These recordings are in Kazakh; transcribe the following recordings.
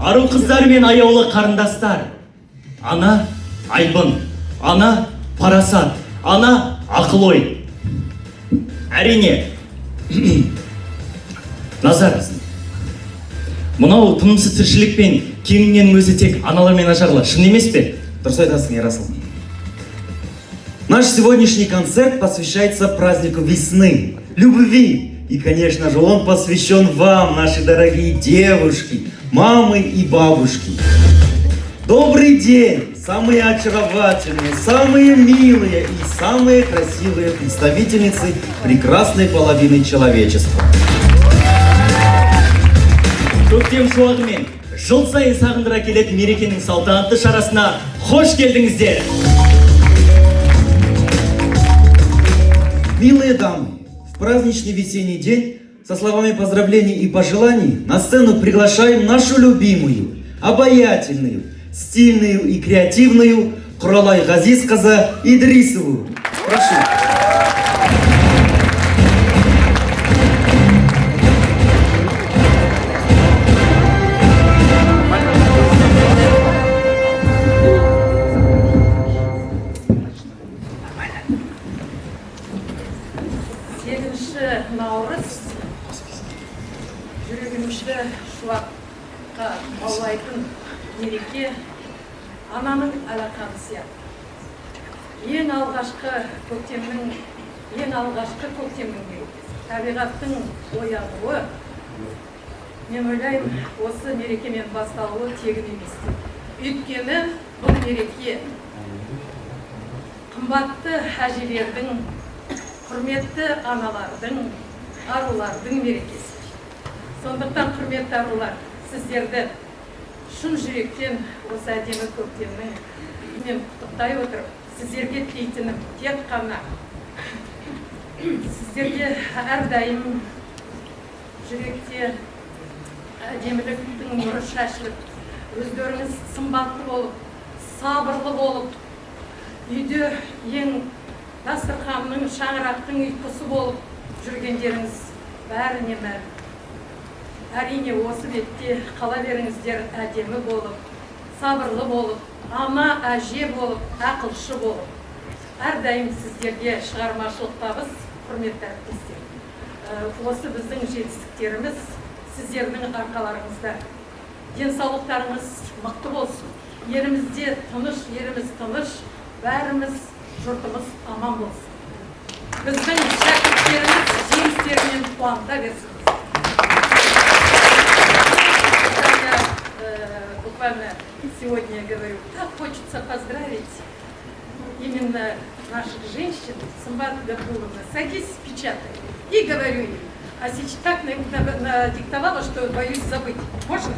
ару қыздар мен аяулы қарындастар. Ана айбын, ана парасат, ана ақыл-ой. Әрине, назарыңыз. Мынау тынымсыз тіршілікпен кеңінен өзі тек аналар мен ажарлар, шын емес пе? Дұрыс айтасың, Ерасыл. Наш сегодняшний концерт посвящается празднику весны, любви. И, конечно же, он посвящен вам, наши дорогие девушки, мамы и бабушки. Добрый день, самые очаровательные, самые милые и самые красивые представительницы прекрасной половины человечества. Көктем шуағымен жыл сайын сағындыра келетін мерекенің салтанатты шарасына қош келдіңіздер. Милые дамы, в праздничный весенний день со словами поздравлений и пожеланий на сцену приглашаем нашу любимую, обаятельную, стильную и креативную Құралай Ғазизқызы Идрисову. Прошу. Наурыз жүрегімізді шуаққа баулайтын мереке ананың алақаны сияқты. Ең алғашқы көктемнің мерекесі, табиғаттың оянуы, мен ойлаймын, осы мерекемен басталуы тегін емес. Өйткені бұл мереке қымбатты әжелердің, құрметті аналардың, арулардың мерекесі. Сондықтан, құрметті арулар, сіздерді шын жүректен осы әдемі көктемнің мен құттықтай отырып, сіздерге тілейтінім тек қана сіздерге әрдайым жүректе әдеміліктің нұры шашылып, өздеріңіз сымбатты болып, сабырлы болып, үйде ең дастарханның, шаңырақтың ұйқысы болып жүргендеріңіз бәріне мәлім. Әрине, осы бетте қала беріңіздер әдемі болып, сабырлы болып, ана, әже болып, ақылшы болып. Әрдайым сіздерге шығармашылық табыс, құрметті әріптестер. Осы біздің жетістіктеріміз сіздердің арқаларыңызда. Денсаулықтарыңыз мықты болсын. Елімізде тыныш, еліміз тыныш, бәріміз жұртымыз аман болсын. Біздің шәкірттеріміз жеңістерімен қуанта берсін. Буквально сегодня я говорю, так хочется поздравить именно наших женщин. Сымбат Габдуловна, садись, печатай. И говорю ей, а сейчас так надиктовала, что боюсь забыть. Можно?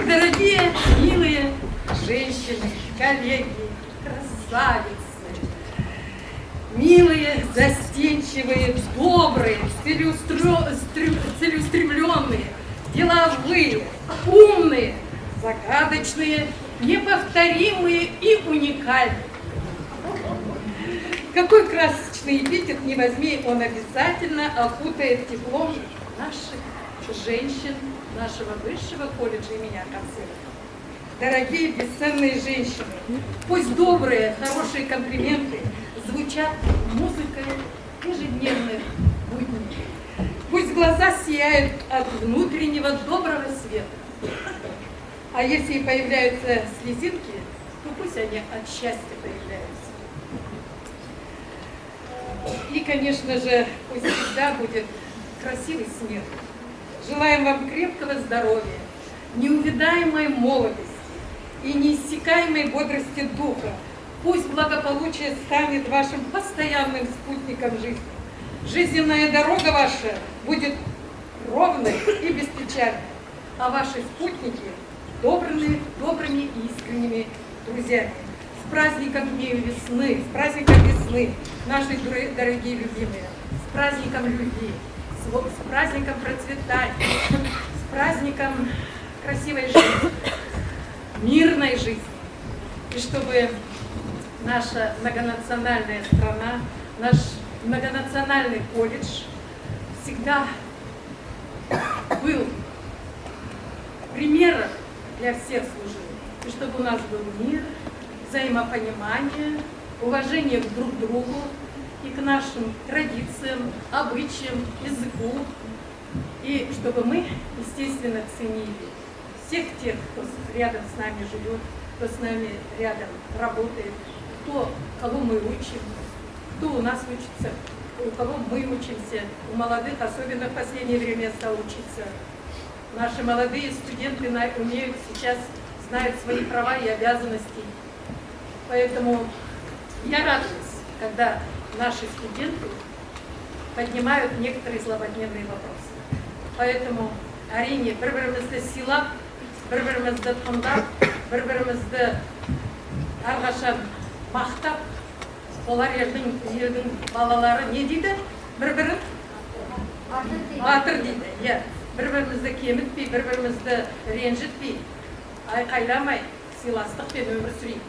Дорогие, милые женщины, коллеги, красавицы, милые, застенчивые, добрые, целеустремленные, деловые, умные, загадочные, неповторимые и уникальные. Какой красочный эпитет не возьми, он обязательно окутает теплом наших женщин, нашего высшего колледжа имени Акацева. Дорогие бесценные женщины, пусть добрые, хорошие комплименты звучат музыкой ежедневных будней. Пусть глаза сияют от внутреннего доброго света. А если и появляются слезинки, то пусть они от счастья появляются. И, конечно же, пусть всегда будет красивый смех. Желаем вам крепкого здоровья, неувядаемой молодости и неиссякаемой бодрости духа. Пусть благополучие станет вашим постоянным спутником жизни. Жизненная дорога ваша будет ровной и беспечальной, а ваши спутники добрыми и искренними друзьями. С праздником Дней весны, наши дорогие любимые, с праздником любви, с праздником процветания, с праздником красивой жизни, мирной жизни. И чтобы наша многонациональная страна, наш многонациональный колледж всегда был примером для всех служил. И чтобы у нас был мир, взаимопонимание, уважение друг к другу и к нашим традициям, обычаям, языку. И чтобы мы, естественно, ценили всех тех, кто рядом с нами живет, кто с нами рядом работает, кого мы учим, кто у нас учится, у кого мы учимся, у молодых, особенно в последнее время стал учиться. Наши молодые студенты умеют сейчас, знают свои права и обязанности. Поэтому я радуюсь, когда наши студенты поднимают некоторые злободневные вопросы. Поэтому әрине бір-бірімізді сыйлап, бір-бірімізді тыңдап, бір-бірімізді әрқашан мақтап, олар елдің балалары не дейді? Бір-бірін батыр дейді. Иә, бір-бірімізді кемітпей, бір-бірімізді ренжітпей, айқайламай, сыйластықпен өмір сүрейік.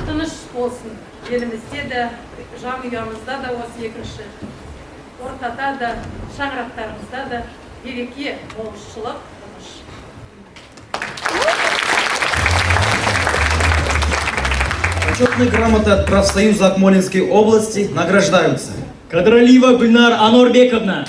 Тыныш болсын елімізде де, жанұямызда да осы екінші ортада да, шаңырақтарымызда да береке, молшылық, тыныш. Почетные грамоты от профсоюза Акмолинской области награждаются. Кадралиева Гульнар Анорбековна.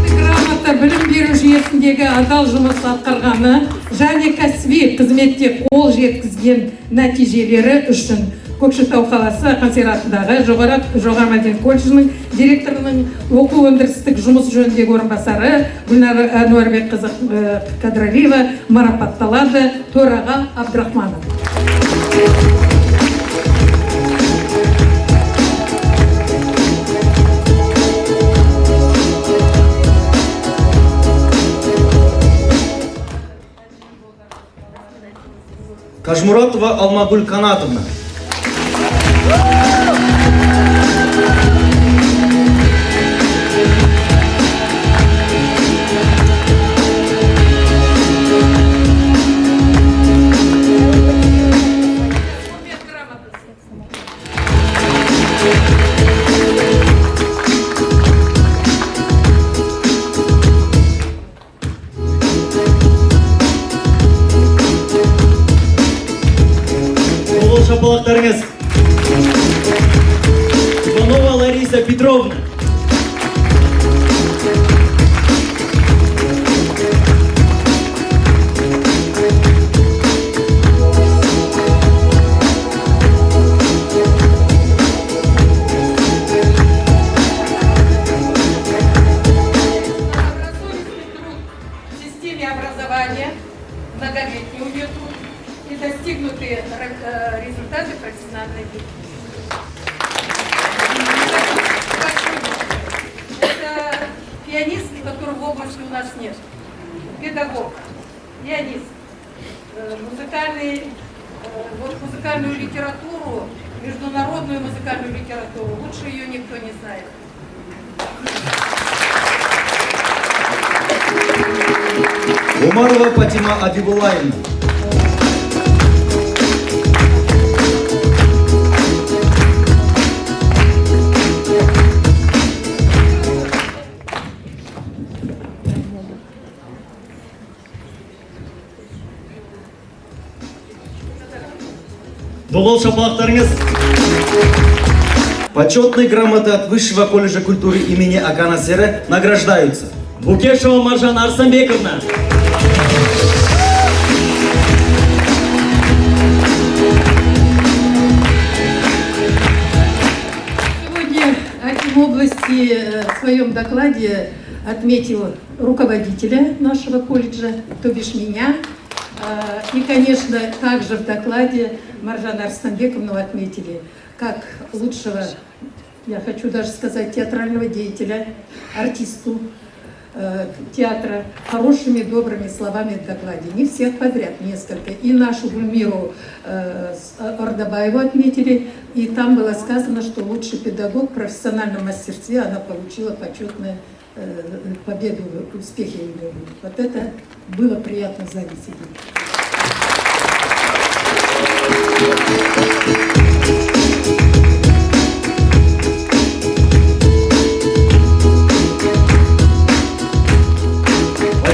Грамота білім беру жүйесіндегі адал жұмыс атқарғаны және кәсіби қызметте қол жеткізген нәтижелері үшін Көкшетау қаласы консерваториясындағы жоғары мәдениет колледжінің директорының оқу өндірістік жұмыс жөніндегі орынбасары Гүлнар Әнуарбекқызы Кадралиева марапатталады. Төраға Абдрахманов. Кажмуратова Алмагуль Канатовна. Шапалақтарыңыз. Иванова Лариса Петровна. В системе образования, многолетний у нее тут, и достигнутые результаты профессиональной деятельности. Это пианист, которого в области у нас нет. Педагог, пианист, музыкальную литературу, международную музыкальную литературу. Лучше ее никто не знает. Умарова Фатима Абибулаевна. Доғыл шапалақтарыңыз. Почетные грамоты от Высшего колледжа культуры имени Акана Сере награждаются. Букешева Маржан Арсанбековна. Сегодня Аким области в своем докладе отметил руководителя нашего колледжа, то бишь меня. И, конечно, также в докладе Маржана Арсанбековну отметили как лучшего, я хочу даже сказать, театрального деятеля, артисту театра, хорошими, добрыми словами в докладе. Не всех подряд, несколько. И нашу Гульмиру Ордабаеву отметили, и там было сказано, что лучший педагог в профессиональном мастерстве, она получила почетную победу, успехи. Вот это было приятно в зале сидеть.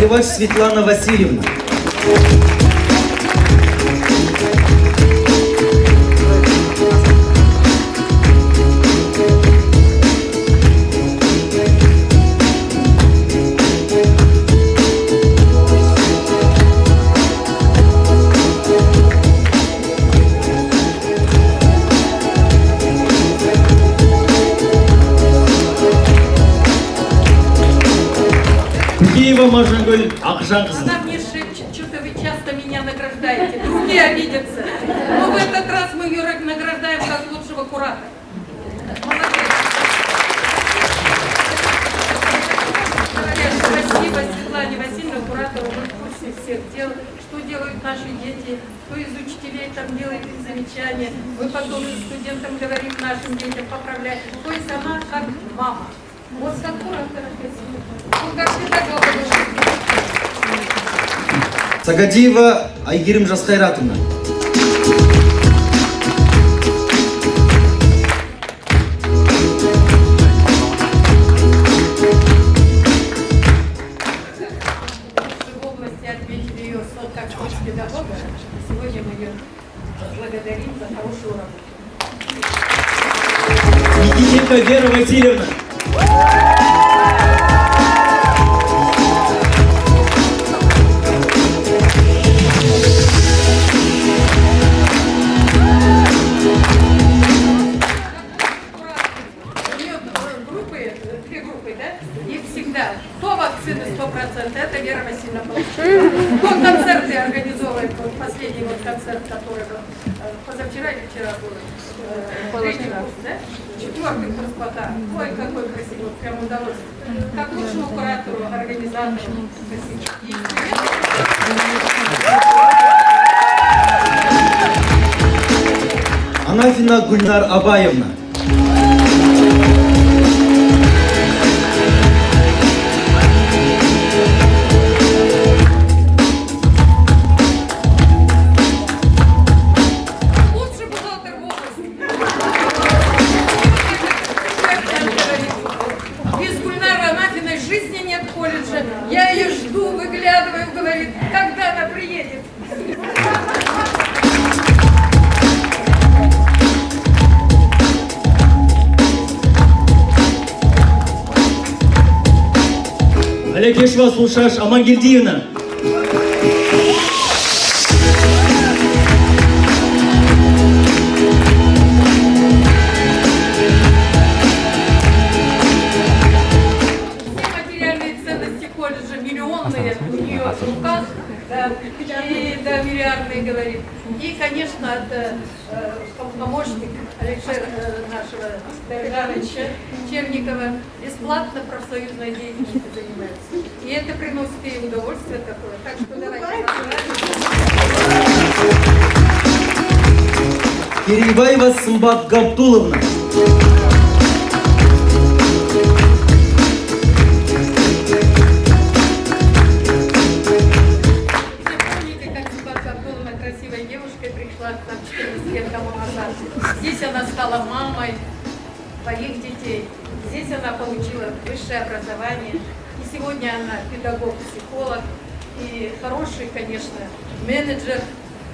Дервач Светлана Васильевна. Киева Мажангуль Акжанқызы. Она мне шепчет, что-то вы часто меня награждаете, другие обидятся. Но в этот раз мы ее награждаем как лучшего куратора. Молодец. Спасибо Светлане Васильевне, куратору, мы в курсе всех дел, что делают наши дети, кто из учителей там делает их замечания. Мы потом студентам говорим, нашим детям поправлять. То есть она как мама. Вот как куратор, он как педагог. Сагадиева Айгерим Жасхайратовна. В области отметили ее как педагога. Сегодня мы ее благодарим за хорошую работу. Никитенко Вера Васильевна. Две группы, да? И всегда. Кто вакцины 100%, это Вера Васильевна получила. Кто концерты организовывает, вот последний вот концерт, который был позавчера или вчера был, третий курс, да? Четвертый курс пока. Ой, какой красивый, вот прям удовольствие. Как лучшему куратору, организатору. Спасибо. Анафина Гульнар Абаевна. Лучший бухгалтер в области. Без Гульнары Анафиной жизни нет колледжа. Я ее жду, выглядываю, говорит, когда она приедет. Олег Ешва Слушаш Амангельдиевна. Все материальные ценности колледжа миллионные у нее в руках, да, и да, миллиардные говорит. И, конечно, это помощник Алексея нашего Даргановича Черникова бесплатно профсоюзной деятельностью занимается. И это приносит ей удовольствие такое. Так что давайте. Кирибаева Сымбат Габдуловна. Красивой девушкой пришла к нам 14 лет тому назад. Здесь она стала мамой двоих детей. Здесь она получила высшее образование. И сегодня она педагог-психолог и хороший, конечно, менеджер,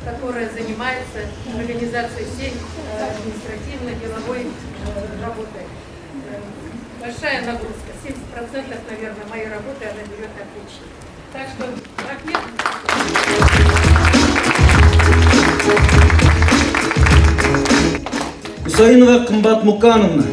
который занимается организацией всей административно-деловой работой. Большая нагрузка. 70%, наверное, моей работы она берет отлично. Так что, Рахмет. Усаинова Кымбат Мукановна.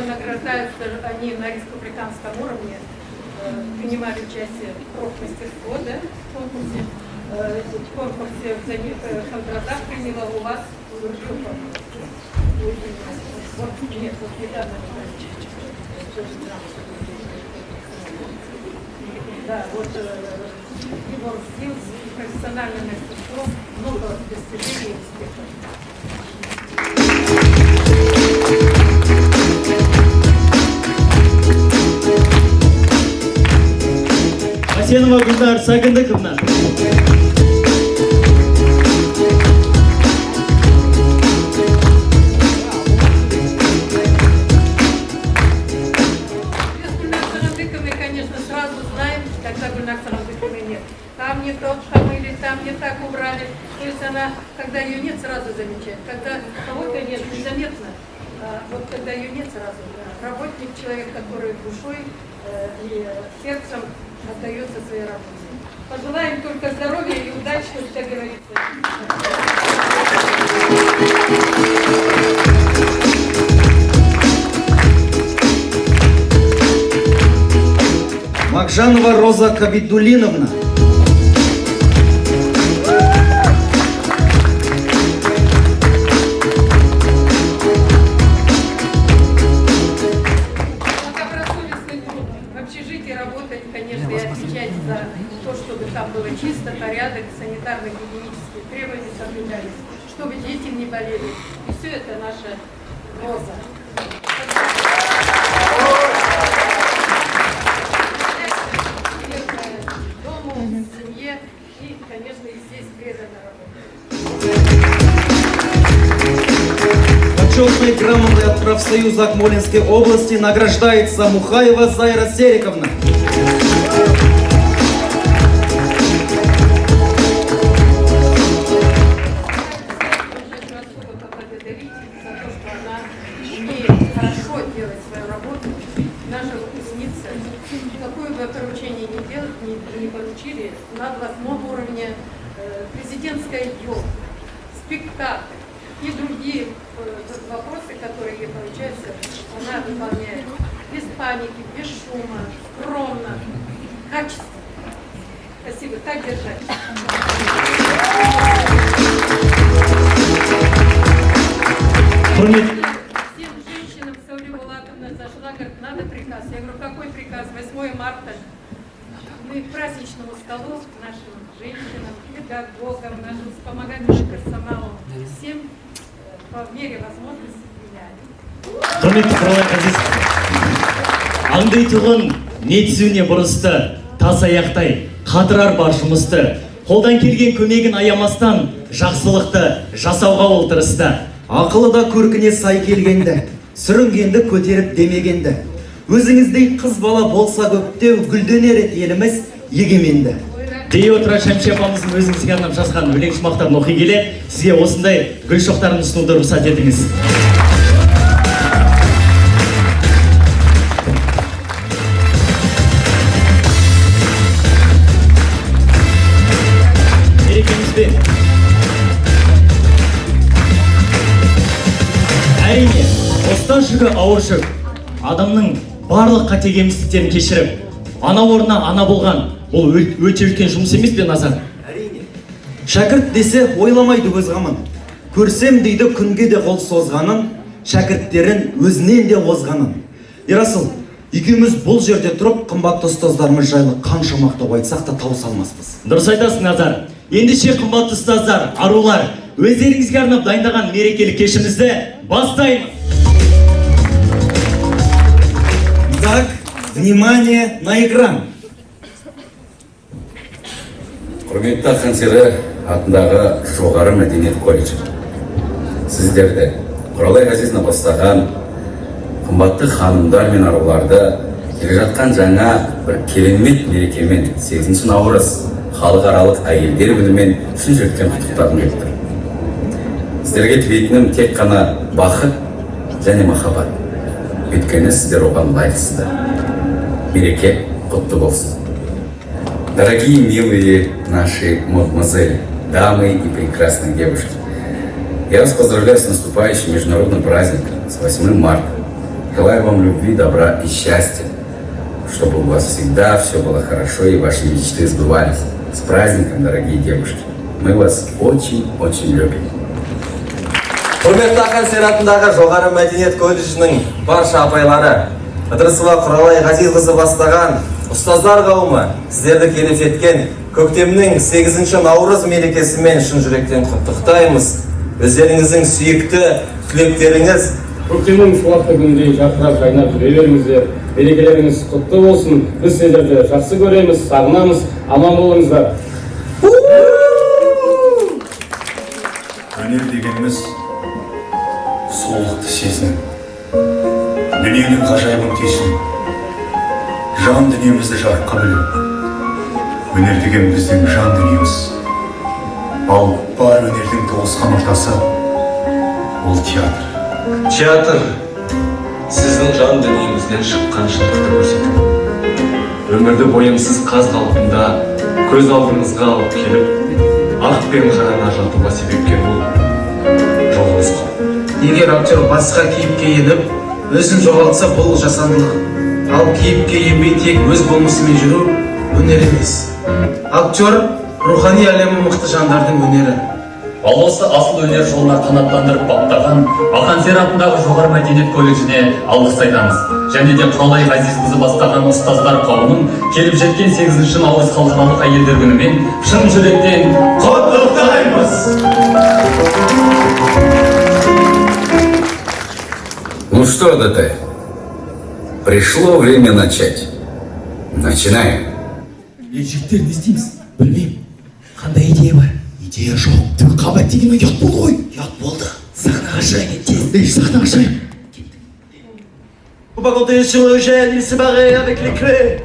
Награждаются они на республиканском уровне, принимали участие в профмастерство, да, в конкурсе. В конкурсе Хандраза приняла у вас группа. Нет, вот недавно. Да, вот Егор Стилс, профессиональное мастерство, много достижений и успехов. Асенова Гүлнар Сагындыковна. Конечно, сразу знаем, когда Гульнар Сагындыковны нет. Там не то помыли, там не так убрали. То есть она, когда ее нет, сразу замечает. Когда кого-то нет, незаметно. Вот когда ее нет, сразу. Работник, человек, который душой и сердцем отдается своей работе. Пожелаем только здоровья и удачи, как говорится. Макжанова Роза Кабидулиновна. Работать, конечно, и отвечать за то, чтобы там было чисто, порядок, санитарно-гигиенические требования соблюдались, чтобы дети не болели. И все это наша роза. Дому, семье и, конечно, и здесь преданно работать. Почетной грамотой от профсоюза Акмолинской области награждается Мухаева Зайра Сериковна. Хорошо делать свою работу, наша выпускница, какое бы поручение ни делать, не поручили, на областном уровне президентская елка, спектакль и другие вопросы, которые ей поручаются, она выполняет без паники, без шума, скромно, качественно. Спасибо, так держать. Всем женщинам Сауле Булатовна зашла, говорит, надо приказ. Я говорю, какой приказ? 8 марта. Мы к праздничному столу нашим женщинам, педагогам, нашим вспомогательному персоналу, всем по мере возможности влияли. Құрметті құралай қазис. Аңдай тұғын не түзуіне бұрысты, тас аяқтай, қатырар бар жұмысты. Қолдан келген көмегін аямастан, жақсылықты жасауға ол тырысты. Ақылы да көркіне сай келгенді, сүрінгенді көтеріп демегенді. Өзіңіздей қыз бала болса көптеу, гүлденер еді еліміз егеменді. Дей отыра Шәмші апамыздың өзіңізге арнап жазған өлең шумақтарын оқи келе, сізге осындай гүл шоқтарын ұсынуды рұқсат етіңіз. Мерекемізбен әрине, остан жүгі ауыр жүк. Адамның барлық қате кемістіктерін кешіріп, ана орнына ана болған, бұл өте үлкен жұмыс емес пе, Назар? Әрине. Шәкірт десе ойламайды өз қамын. Көрсем дейді күнге де қол созғанын, шәкірттерін өзінен де озғанын. Ерасыл, екеуміз бұл жерде тұрып, қымбатты ұстаздарымыз жайлы қанша мақтау айтсақ та тауыса алмаспыз. Дұрыс айтасың, Назар. Ендеше қымбатты ұстаздар, арулар, өздеріңізге арнап дайындаған мерекелік кешімізді бастаймыз. Так, внимание на экран. Құрметті Хансері атындағы жоғары мәдениет колледжі. Сіздерді Құралай Ғазизовна бастаған қымбатты ханымдар мен аруларды келе жатқан жаңа бір керемет мерекемен 8 наурыз халықаралық әйелдер күнімен шын жүректен құттықтағым келіп тұр. Сіздерге тілейтінім тек қана бақыт және махаббат. Өйткені сіздер оған лайықсыздар. Мереке құтты болсын. Дорогие, милые наши мадемуазели, дамы и прекрасные девушки, я вас поздравляю с наступающим международным праздником, с 8 марта. Желаю вам любви, добра и счастья, чтобы у вас всегда все было хорошо и ваши мечты сбывались. С праздником, дорогие девушки! Мы вас очень-очень любим. Құрметті Ақан Сенатындағы жоғары мәдениет колледжінің барша апайлары, Ыдырысова Құралай Ғазизқызы бастаған ұстаздар қауымы сіздерді келіп жеткен көктемнің 8 наурыз мерекесімен шын жүректен құттықтаймыз. Өздеріңіздің сүйікті түлектеріңіз көктемнің шуақты күніндей жарқырап жайнап жүре беріңіздер. Мерекелеріңіз құтты болсын. Біз сіздерді жақсы көреміз, сағынамыз. Аман болыңыздар. Өнер дегеніміз сұлулықты сезіну, дүниенің ғажайыбын түйсіну, жан дүниемізді жарыққа бөлу. Өнер деген біздің жан дүниеміз. Ал бар өнердің тоғысқан ортасы ол театр. Театр сіздің жан дүниеңізден шыққан шындықты көрсету. Өмірді бойымсыз қаз қалпында көз алдыңызға алып келіп, ақ пен қараны ажыратуға себепкер болып жолыңыз қау. Егер актер басқа кейіпке еніп, өзін жоғалтса, бұл жасандылық. Ал кейіпке енбей тек өз болмысымен жүру өнер емес. Актер рухани әлемі мықты жандардың өнері. Ал осы асыл өнер жолына қанаттандырып баптаған Ақан Сері атындағы жоғары мәдениет колледжіне алғыс айтамыз. Және де Құралай Ғазизқызы бастаған ұстаздар қауымын келіп жеткен 8-ші наурыз халықаралық әйелдер күнімен шын жүректен құттықтаймыз. Ну что, ДТ, пришло время начать. Начинаем. Жігіттер, не істейміз? Білмеймін. Қандай идея бар? Идея жоқ. Түк қабат дегенмен ұят болды ғой. Ұят болды. Сахнаға шығайын, тез. Сахнаға шығайын. Faut pas compter sur Eugène, il s'est barré avec les clés.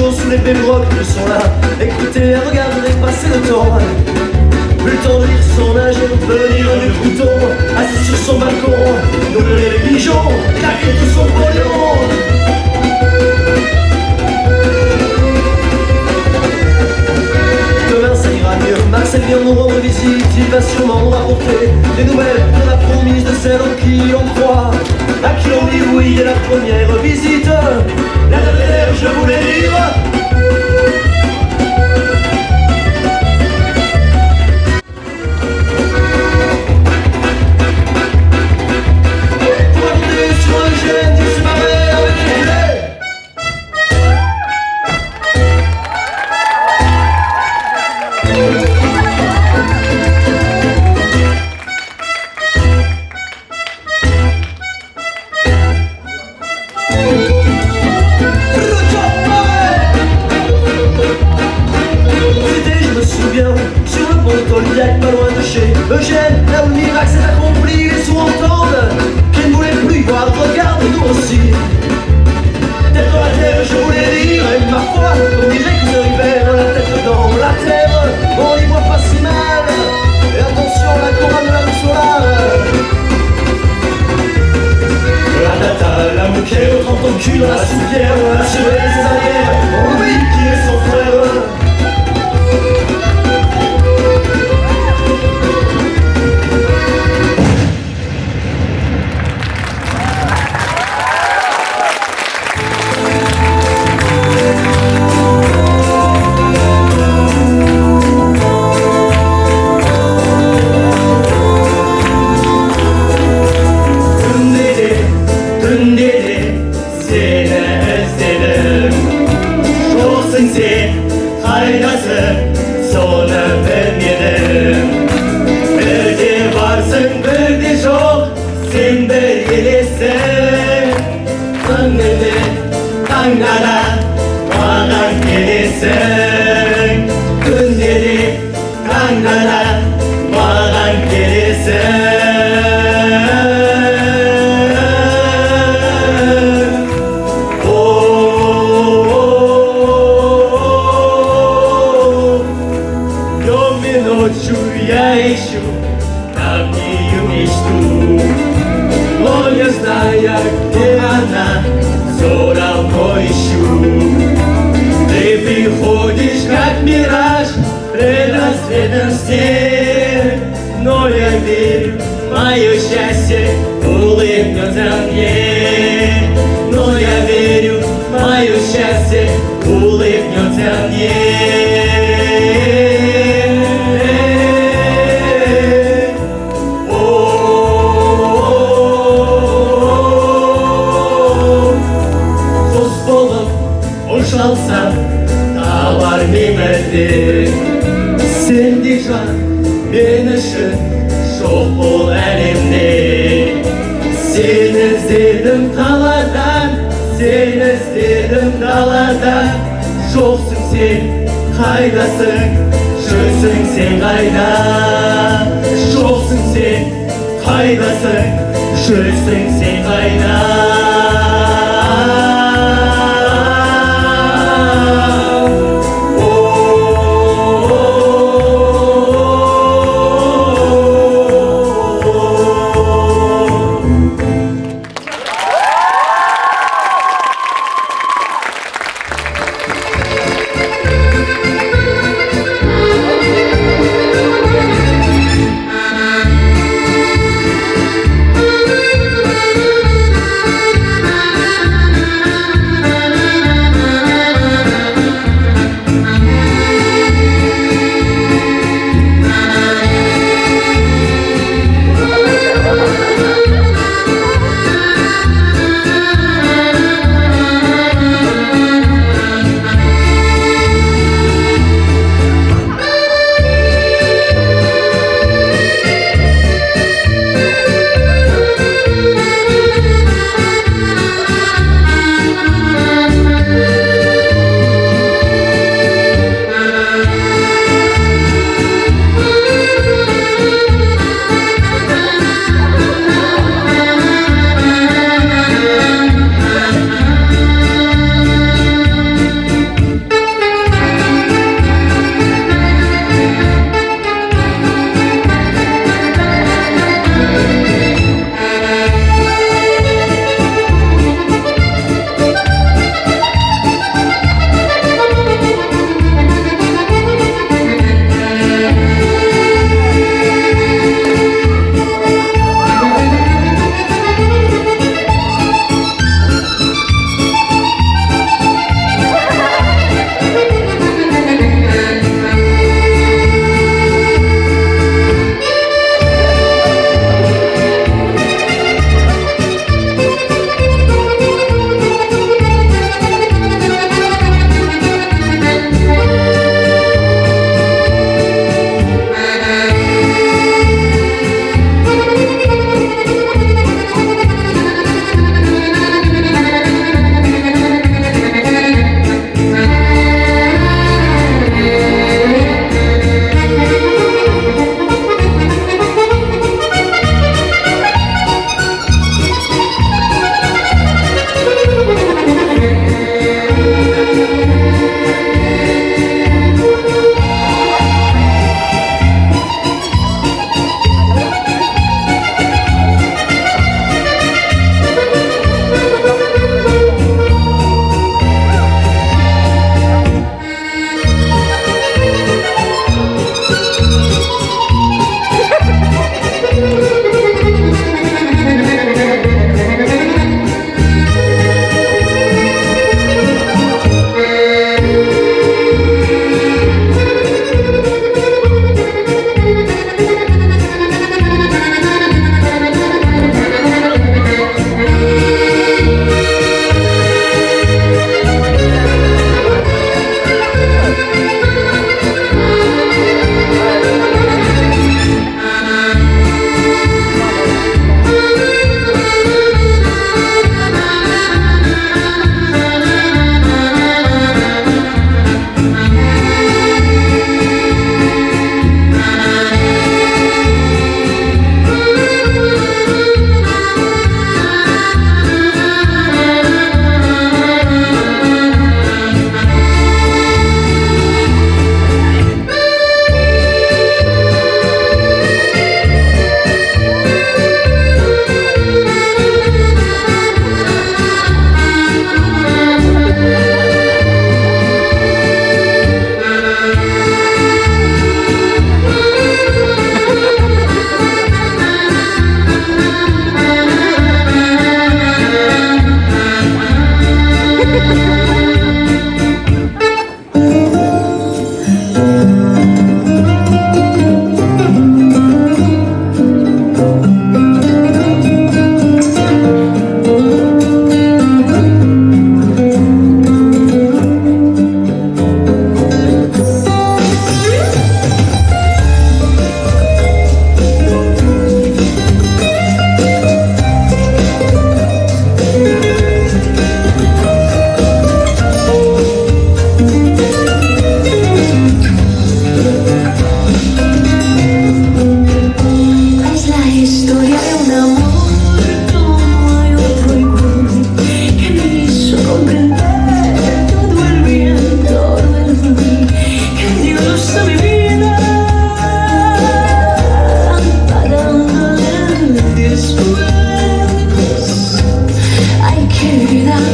Sous les bébrocs sont là. Écoutez, regardez passer le temps. Plus le temps de lire son âge et de venir du bouton. Assis sur son balcon, d'ouvrir les pigeons, claquer tout son pognon. Demain ça ira mieux, Marcel vient nous rendre visite. Il va sûrement nous rapporter des nouvelles de la promise de celle en qui on croit. À qui on dit oui dès la première visite. La dernière, je voulais dire. Pour raconter sur un gène qui se barrait avec les clés. Sur le pont de Toliac, pas loin de chez Eugène, là où le miracle s'est accompli, les sourds entendent qui ne voulait plus voir, regarde nous aussi. Tête dans la terre, je voulais dire, et ma foi, on dirait que ce hiver, la tête dans la terre, on y voit pas si mal, et attention, la couronne de la solare. La data, la moquette, on trempe ton cul dans la soupière, la surveille ses arrières, on oublie qui est son frère. свет, но я верю, мое счастье улыбнется мне. Но я верю, мое счастье улыбнется мне. Құс болып ұшалсам табар мемірді. Сендей жан мен үшін жоқ бұл әлемде. Сені іздедім қаладан, сені іздедім даладан. Жоқсың сен қайдасың, жүрсің сен қайда? Жоқсың сен қайдасың, жүрсің сен қайда?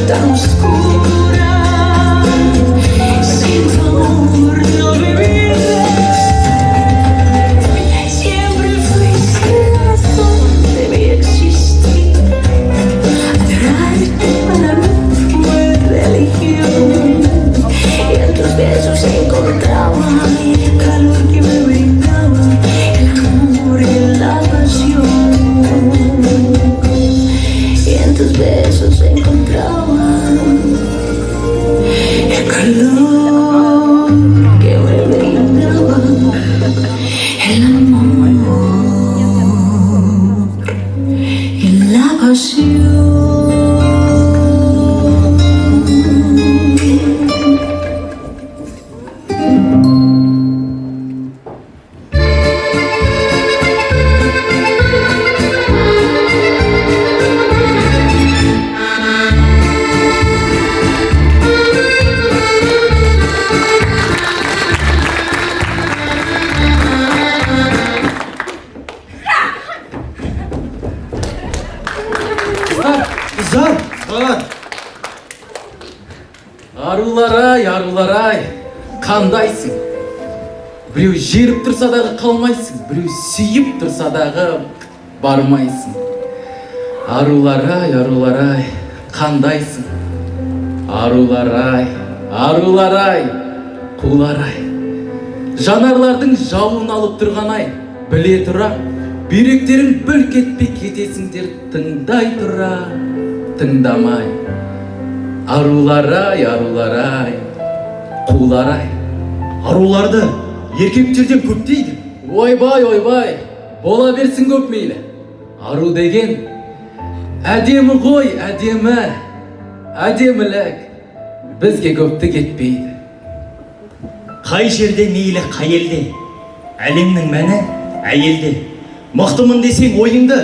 tan oscura. Sin tu amor no viviré. Siempre fuiste la razón de mi existir. Adorarte para mí fue religión. Y en tus besos encontraba el calor que me brindaba, el amor y la pasión. Y en tus besos encontraba el calor que me brindaba, el amor y la pasión. Арулар-ай, қандайсың? Біреу жеріп тұрса дағы қалмайсың, біреу сүйіп тұрса дағы бармайсың. Арулар-ай, қандайсың? Арулар-ай, қулар-ай. Жанарлардың жауын алып тұрған-ай, біле тұра, бүйректерің бүлк етпей кетесіңдер, тыңдай тұра, тыңдамай. Арулар-ай, қулар-ай. Аруларды еркектерден көп дейді. Ойбай, бола берсін көп мейлі. Ару деген әдемі ғой, әдемілік. Бізге көпті кетпейді. Қай жерде мейлі қай елде, әлемнің мәні әйелде. Мықтымын десең ойыңды,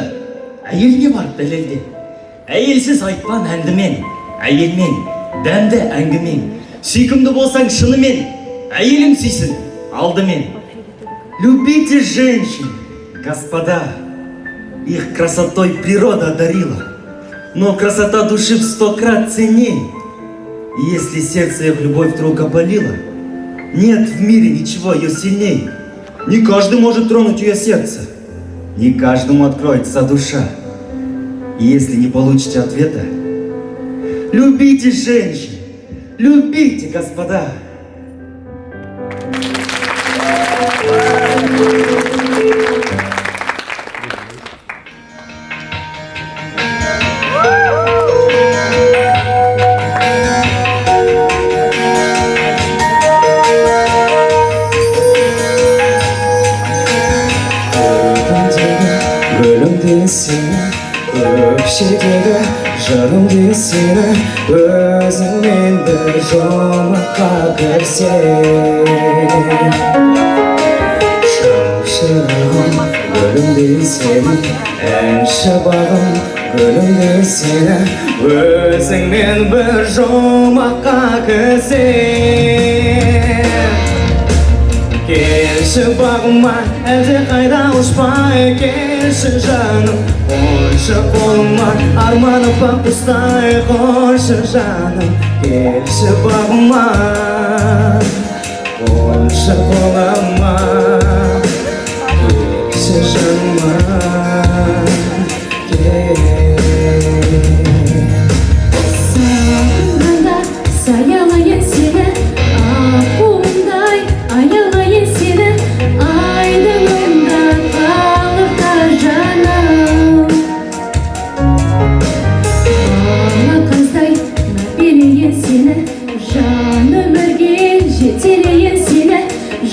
әйелге бар дәлелде. Әйелсіз айтпан әндімен, әйелмен, дәмді әңгімен. Сүйкімді болсаң шынымен, әйелің сүйсін алдымен. Любите женщин, господа. Их красотой природа одарила. Но красота души в 100 крат ценней. И если сердце их любовь вдруг опалила, нет в мире ничего ее сильней. Не каждый может тронуть ее сердце, не каждому откроется душа. И если не получите ответа, любите женщин, любите, господа. Көкшедегі жырымды сені өзіңмен бір жұмаққа кірсең. Шамшырағым гүлімді сені, әнші бағым гүлімді сені өзіңмен бір жұмаққа кірсең. Келші бағыма әлде қайда ұшпай, келші жаным, қойшы қолыма арманы бақ ұстай, қойшы жаным, келші бағыма, қойшы қолыма, келші жаныма, Сағынғанда саялайын сені, ақуымдай аялайын сені, айдынында қалықта жаным. Ала қаздай нәпелейін сені, жан өмірге жетелейін сені,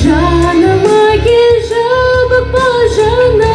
жаныма кел жабықпа жаным.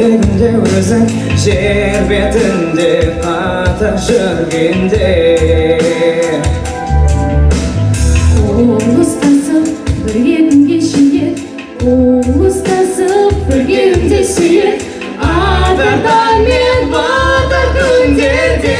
жүрегімде өзің жер бетінде қатар жүргенде Уыстасып бірге күн кешуге Уыстасып бірге үмде сүйет Атарда мен батар күндерде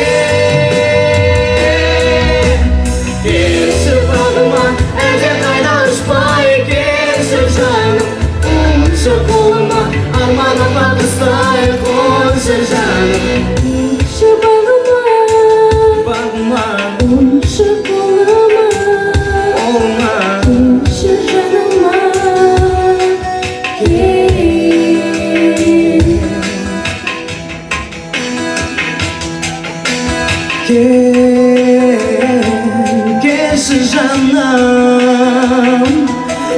Келші бағыма әлде қайда ұшпай келші жаным Қоншы қолыма арманыма құстай қоншы жаным Келші бағыма Қоншы қолыма Келші жаныма Келші жаным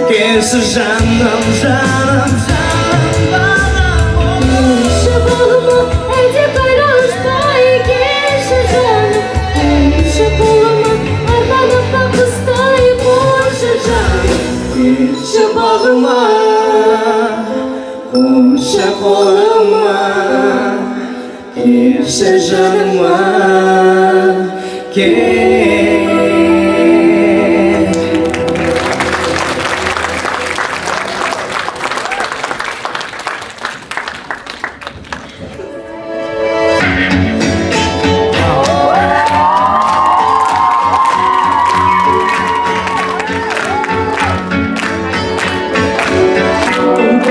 Келші жаным, жаным, жаным бағым Келші бағыма әлде қайда ұшпай келші жаным Қоншы қолыма арманыма құстай қоншы жаным Келші бағыма Қоншы қолыма Келші жаныма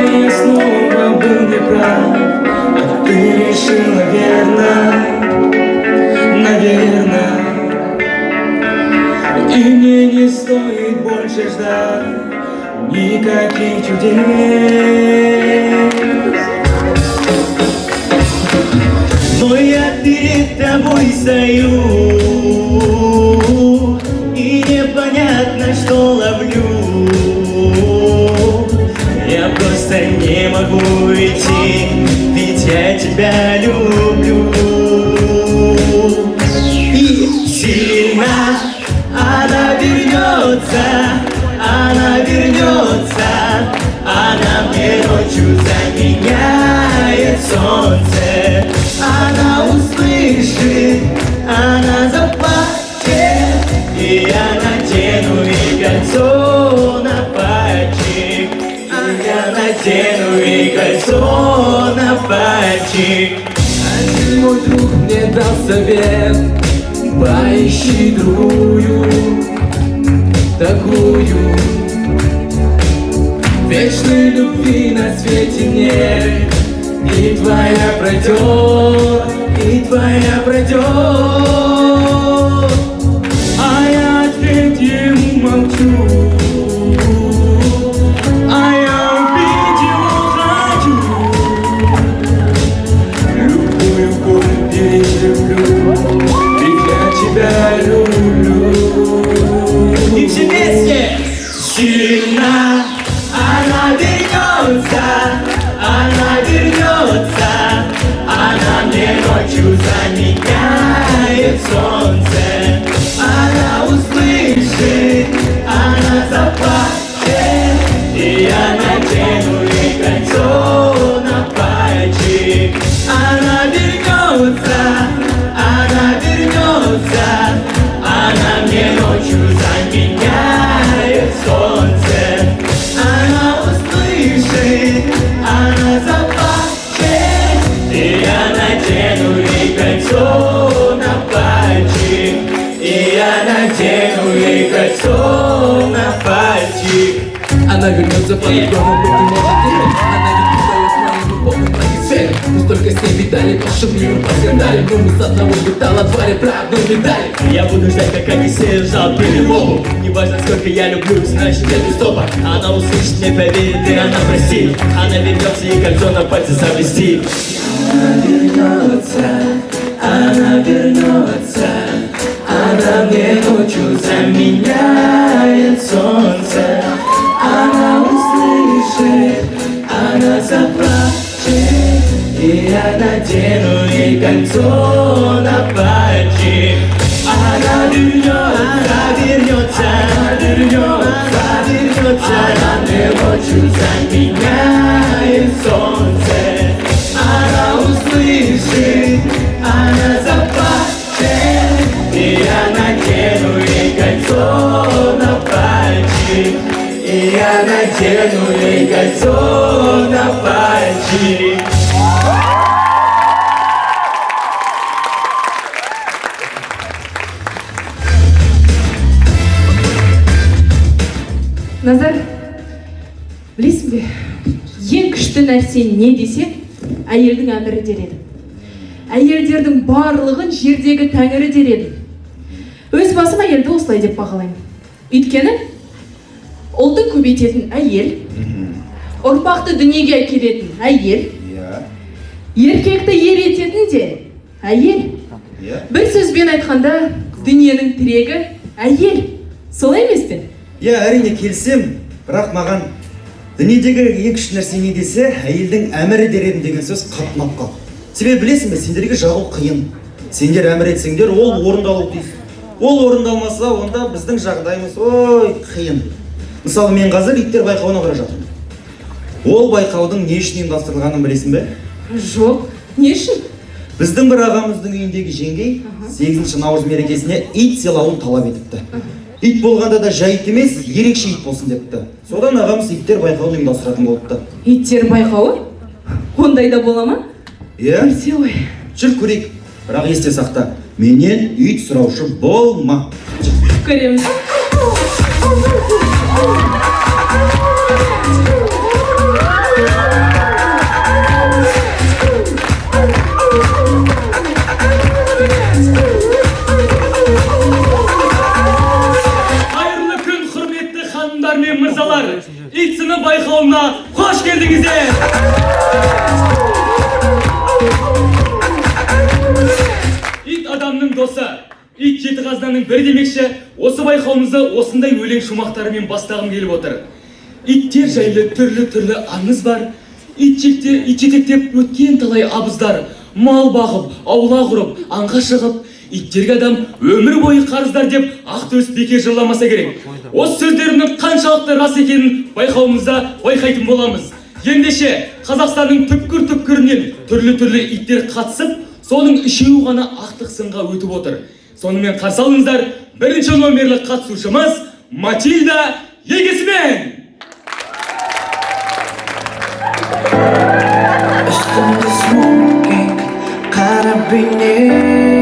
Я снова был неправ, а ты решила верно, наверно. И мне не стоит больше ждать никаких чудес. Но я перед тобой стою, и непонятно, что ловлю. Я просто не могу идти, ведь я тебя люблю. И сильно она вернется, она мне ночью заменяет солнце. Она услышит, она заплачет, и я надену ей кольцо на пальчик. Я надену ей кольцо на пальчик. Один мой друг мне дал совет: поищи другую, такую. Вечной любви на свете нет, и твоя пройдет, и твоя пройдет. А я ответ ему молчу, а я убить его хочу. Любую боль перетерплю, ведь я тебя люблю. И все вместе! Сильно она вернется, она мне ночью заменяет солнце. Она услышит, она заплачет, и я надену ей кольцо на пальчик. Она вернется, она мне ночью заменяет солнце. Она услышит, она заплачет, и я надену ей кольцо на пальчик. И я надену ей кольцо на пальчик. Она вернется по-другому, быть не может теперь. Она ведь передает моим любовным трагедиям. Мы столько с ней видали, вашим миром поскандали. Но мы с одного металла твари про одну медали. Я буду ждать, как Одиссей ждал перелому. Неважно, сколько я люблю, значит это стопа. Она услышит, мне поверит, и она простит. Она вернется, и кольцо на пальце завести. Она вернется, она мне ночью заменяет солнце. Она услышит, она заплачет, и я надену ей кольцо на пальчик. Она вернется, она мне ночью заменяет солнце. двойное кольцо на пальчик. Назар, білесің бе, ең күшті нәрсе не десе, әйелдің әмірі дер едім. Әйелдердің барлығын жердегі тәңірі дер едім. Өз басым әйелді осылай деп бағалаймын. Өйткені ұлды көбейтетін әйел, ұрпақты дүниеге әкелетін әйел, еркекті ер ететін де әйел. Бір сөзбен айтқанда, дүниенің тірегі әйел. Солай емес пе? Әрине келсем, бірақ маған дүниедегі ең күшті нәрсе не десе, әйелдің әмірі дер едім деген сөз қатынап қал. Себебі білесің бе, сендерге жағу қиын. Сендер әмір етсеңдер, ол орындалу тиіс. Ол орындалмаса, онда біздің жағдайымыз қиын. Мысалы, мен қазір иттер байқауына қарап жатырмын. Ол байқаудың не үшін ұйымдастырылғанын білесің бе? Жоқ, не үшін? Біздің бір ағамыздың үйіндегі жеңгей 8 наурыз мерекесіне ит сыйлауын талап етіпті. Ит болғанда да жайт емес, ерекше ит болсын депті. Содан ағамыз иттер байқауын ұйымдастыратын болыпты. Иттер байқауы? Ондай да бола ма? Білсе ғой. Жүр көрейік. Бірақ есте сақта, менен ит сұраушы болма. Көреміз. Мен мырзалар, ит сыны байқауына қош келдіңіздер. Ит адамның досы, ит жеті қазынаның бірі демекші, осы байқауымызды осындай өлең шумақтарымен бастағым келіп отыр. Иттер жайлы түрлі аңыз бар. Ит жетектеп өткен талай абыздар, мал бағып, аула құрып, аңға шығып, иттерге адам өмір бойы қарыздар деп ақтөс бекер жырламаса керек. Осы сөздерінің қаншалықты рас екенін байқауымызда байқайтын боламыз. Ендеше Қазақстанның түпкір-түпкірінен түрлі иттер қатысып, соның үшеуі ғана ақтық сынға өтіп отыр. Сонымен қарсы алыңыздар, бірінші номерлі қатысушымыз Матильда Егесмен. Üstümde smoking, karabiner.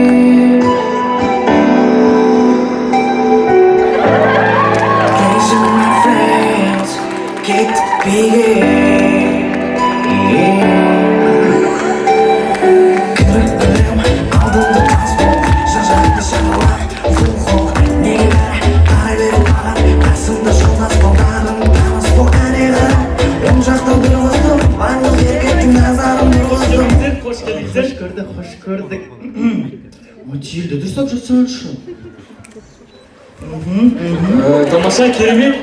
Hoş gördük. Матильда, дұрыстап жатсаңшы. Тамаша, керемет.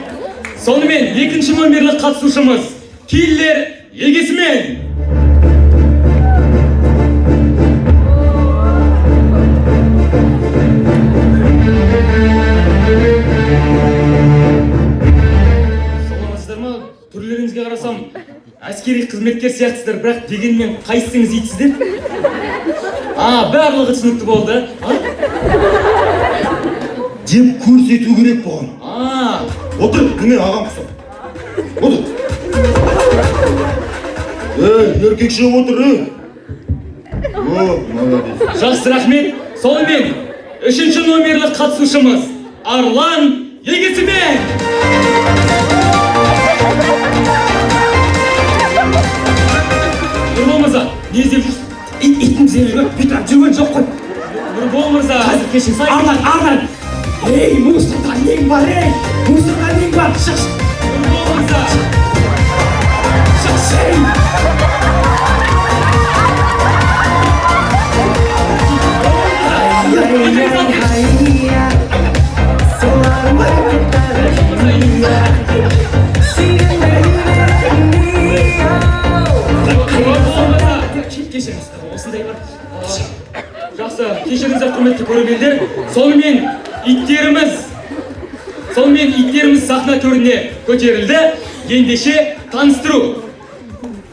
Сонымен екінші номерлі қатысушымыз Киллер Егесмен. Саламатсыздар ма? Түрлеріңізге қарасам, әскери қызметкер сияқтысыздар, бірақ дегенмен қайсыңыз итсіздер? Барлығы түсінікті болды. Деп көрсету керек болған. Отыр, неме ағам құсап. Отыр. Еркекше отыр. Жақсы, рахмет. Сонымен, үшінші номерлі қатысушымыз Арлан Егесмен. Нұрбол мырза, не іздеп жүрсің? Иттің зерігі бүйтіп жүрген жоқ қой. Нұрбол мырза, қазір кешін Арлан. Ей, мұсырға нең бар, мұсырға нең бар, шық. Нұрбол мырза. Шық. Жақсы, кешіріңіздер құрметті көрермендер. Сонымен иттеріміз сахна төріне көтерілді. Ендеше таныстыру.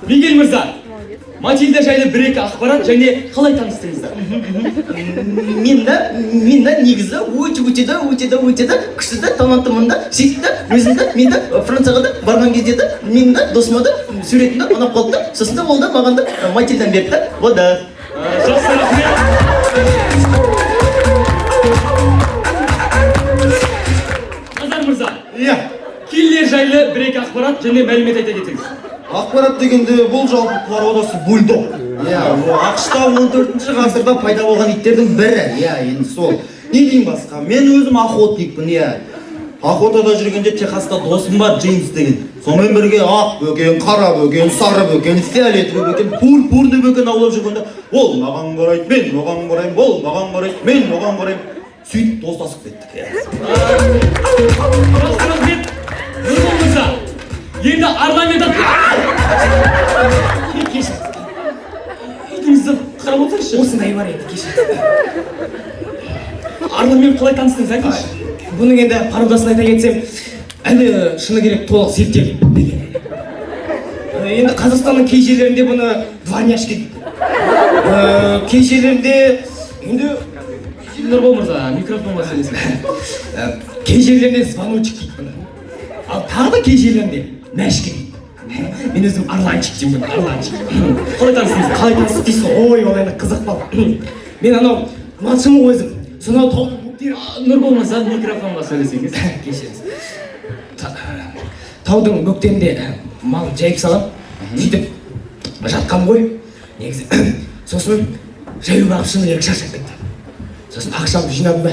Мигель мырза, Матильда жайлы бір-екі ақпарат және қалай таныстыңыздар? Мен да негізі өте да күшті да таланттымын да сөйтіп да өзім да мен да Францияға да барған кезде да мен да досыма да суретін да ұнап қалды да сосын да ол да маған да Матильдан берді да вот да. Жақсы, рахмет. Назар мырза, киллер жайлы бір-екі ақпарат және мәлімет айта кетіңіз. Ақпарат дегенде бұл жалпы қуар одасы бульдог. ақш-та 14-ші ғасырда пайда болған иттердің бірі. Енді сол. Не дейін басқа? Мен өзім охотникпін, Охотада жүргенде Техаста досым бар, Джеймс деген. Сонымен бірге ақ бөкен, қара бөкен, сары бөкен, фиолетовый бөкен, пурпурный бөкен аулап жүргенде, ол маған қарайды, мен оған қараймын, ол маған қарайды, мен оған қараймын. Сөйтіп достасып кеттік. Рахмет. Нұрбол мырза, енді арламен Үйдіңізді қарап отыршы. Осындай бар еді кеше. Арламен қалай таныстыңыз, айтыңызшы. Бұның енді пародасын айта кетсем, әлі шыны керек толық зерттеліп бітпеген. Енді Қазақстанның кей жерлерінде бұны дворняшки дейді. Кей жерлерінде енді Нұрбол мырза, микрофонға сөйлесін. кей жерлерінде звоночек дейді бұны. Ал тағы да кей жерлерінде мәшке дейді. Мен өзім арланчик деймін, арланчик. Қалай таныстыңыз? Қалай таныстық дейсің? Ой, ол енді қызық бал. Мен анау малшымын өзім. Сонау таудың бөктері. Нұрбол мырза, микрофонға сөйлесеңіз. Кешіріңіз. Таудың бөктерінде мал жайып салам. Сөйтіп жатқан ғой. Негізі. Сосын жаю бағып шыны керек шаршап кетті. Сосын ақшамды жинадым ба,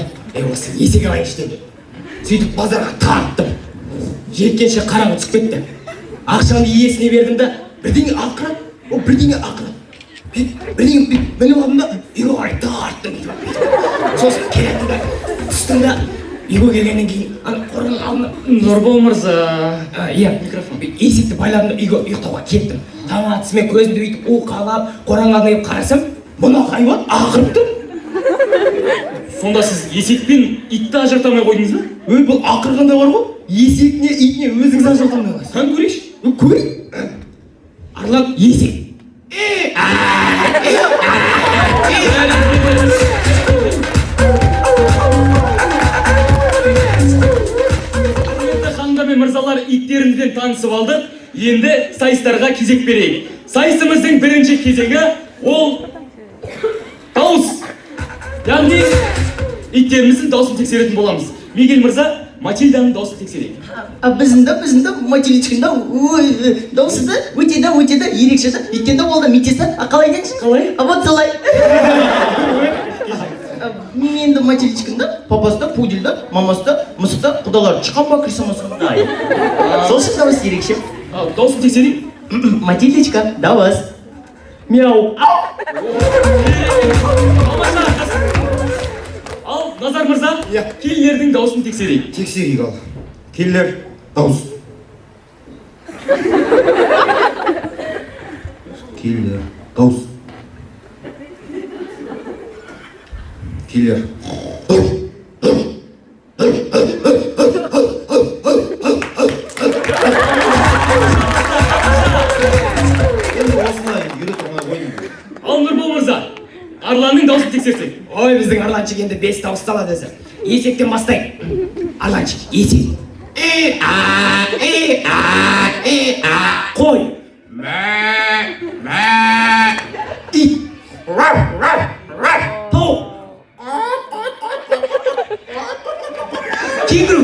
осы есек алайыншы деді. Сөйтіп базарға тарттым. Жеткенше қараңғы түсіп кетті. Ақшамды иесіне бердім да, бірдеңе ақырады. Ол бірдеңе ақырады. Бірдеңе біліп алдым да, үйге қарай тарттым. Сосын келеді да, түстім да, үйге келгеннен кейін қораның алдына. Нұрбол мырза. Микрофон. Есекті байладым да үйге ұйықтауға кеттім. Таң атысымен көзімді өйтіп уқалап, қораның алдына келіп қарасам, мына хайуан ақырып тұр. Сонда сіз есекпен итті ажырата алмай қойдыңыз ба? Бұл ақырғанда бар ғой, есекіне, итіне өзіңіз ажырата алмай қойсыз. Қан көрейінші. Көрейін. Арлан есек. Құрметті ханымдар мен мырзалар, иттерімізден танысып алдық. Енді сайыстарға кезек берейік. Сайысымыздың бірінші кезеңі ол дауыс. Яғни иттеріміздің дауысын тексеретін боламыз. Мигель мырза, Матильданың дауысын тексерейік. Біздің Матильдичкин дауысы да өте да ерекше да. Өйткені ол да метис да. Қалай деңізші? Қалай? Вот солай. Мен де Матильдичкин да, папасы да, пудель да, мамасы да, мысық да, құдалары шыққан ба крысамасы. Сол үшін дауыс ерекше. Дауысын тексерейік. Матильдичка, дауыс. Мяу. Ал, Назар мырза, киллердің дауысын тексерейік. Тексерейік ал. Киллер дауыс. Киллер дауыс. Киллер. Ал, Нұрбол мырза, Арланның дауысын тексерсек. Ой, біздің Арланчик енді 5 дауысты алады өзі. Есектен бастайық. Арланчик, есек. Қой. Ит. Тау. Кенгуру.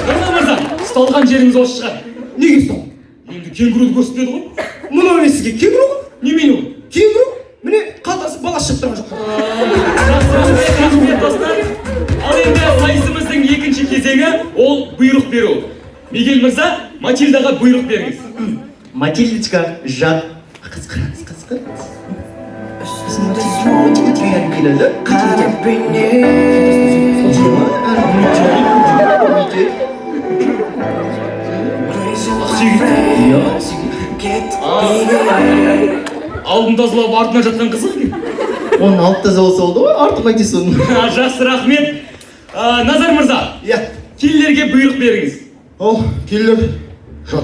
Нұрбол мырза, ұсталған жеріңіз осы шығар. Неге ұстал? Енді кенгуруды көрсетеді ғой. Мұны емес сізге кенгуру ғой? Немен ол? Кенгуру? Міне қалтасы бала шығып тұрған жоқ. Рахмет достар. Ал енді сайысымыздың екінші кезеңі ол бұйрық беру. Мигель мырза, Матильдаға бұйрық беріңіз. Матильдичка, жат. Алдын тазалап артына жатқан қызық екен. Оның алты таза болса болды ғой, артық айтесіз оның. Жақсы, рахмет. Назар мырза, киллерге бұйрық беріңіз. Ол киллер жат.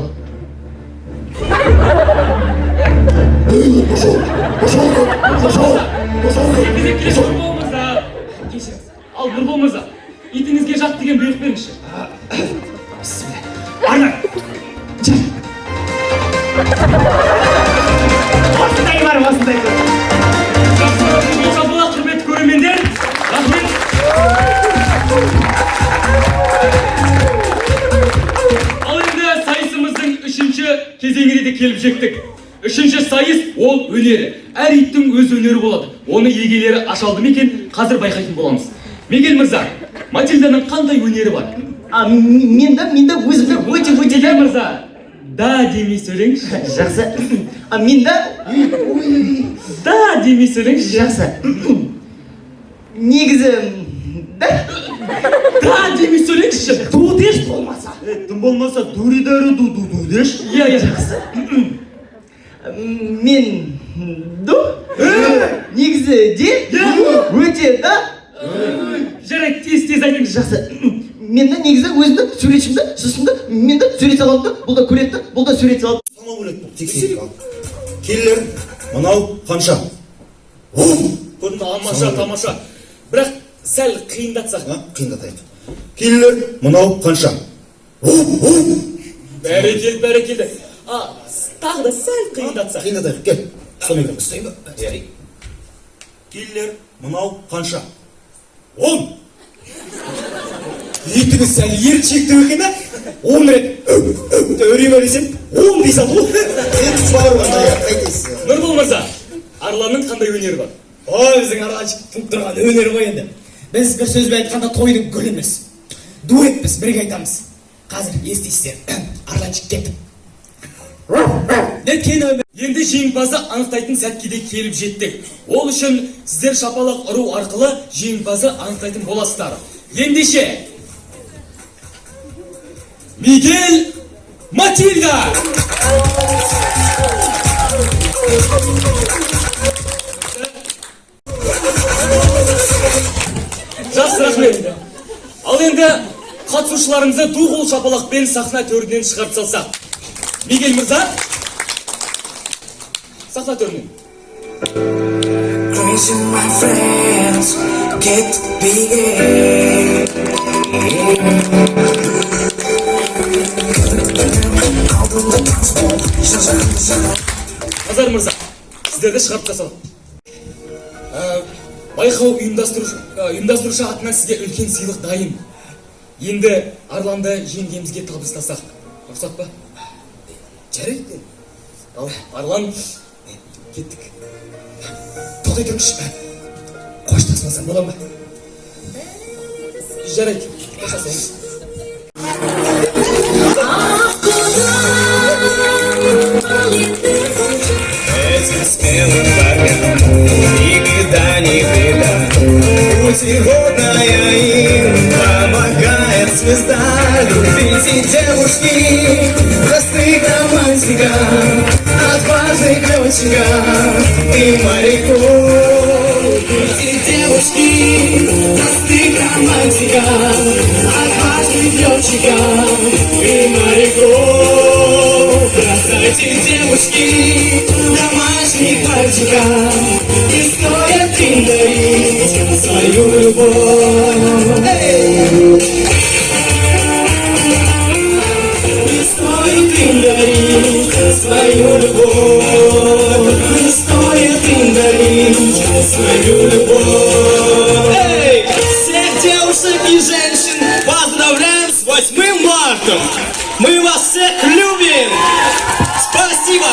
Кешіріңіз. Ал Нұрбол мырза, итіңізге жат деген бұйрық беріңізші. Арна! Осындай бар, осындай бар. Шапалақ құрметті көрермендер, рахмет. Ал енді сайысымыздың үшінші кезеңіне де келіп жеттік. Үшінші сайыс ол өнері. Әр иттің өз өнері болады. Оны егелері ашалды ма екен, қазір байқайтын боламыз. Мигель мырза, Матильданың қандай өнері бар? Мен де өзімді өте Мигель мырза, да демей сөйлеңізші. Жақсы. Мен де Да демей сөйлеңізші. жақсы. Негізі Да демей сөйлеңізші. ду деш болмаса. Тым болмаса дуридару ду деш. Иә. Жақсы. Мен ду. Негізі де өте да. Жарайды, тез айтыңыз. Жақсы. Мен де негізі өзімді суретшімді, сосын мен де сурет саламын да, бұл да көретті, бұл да сурет салады. Санау керек бұл, тексеріп ал. Келілер, мынау қанша? Тамаша. Бірақ сәл қиындатсақ. Қиындатайық. Келілер, мынау қанша? Бәрекелді. Тағы да сәл қиындатсақ. Қиындатайық, кел. Сонымен ұстайын ба? Келілер, мынау қанша? 10. Итіңіз сәл еріншекті екен, 10 рет өреме десем, 10 дей салды ғой. Нұрбол мырза, Арланның қандай өнері бар? Біздің Арланшық туып тұрған өнері ғой енді. Біз бір сөзбен айтқанда тойдың гүлі емес. Дуэтпіз, бірге айтамыз. Қазір естейсіздер. Арланшық кетті. Енді жеңімпазды анықтайтын сәтке де келіп жеттік. Ол үшін сіздер шапалақ ұру арқылы жеңімпазды анықтайтын боласыздар. Ендеше Мигель Матильда! Жақсы, рахмет. Ал енді қатысушыларымызды ду қол шапалақпен сахна төрінен шығарып салсақ. Мигель мырза, сахна төрінен. Назар мырза, сіздерді шығарып тасалым. Байқау ұйымдастырушы атынан сізге үлкен сыйлық дайын. Енді Арланды жеңгемізге табыстасақ. Рұқсат па? Жарайды. Ал Арлан, кеттік. Тоқтай тұрыңызшы. Қоштасмасам бола ма? Жарайды. Қоштасамыз. Этим смелым парням никогда не беда. Путеводная им помогает звезда. Любите девушки, простых романтиков, отважных летчиков и моряков. Любите девушки, простых романтиков, отважных летчиков и моряков. Бросайте девушки домашних мальчиков, не стоит им дарить свою любовь. Не стоит им дарить свою любовь. Не стоит им дарить свою любовь. Всех девушек и женщин поздравляем с 8 марта! Мы вас всех любим! Спасибо!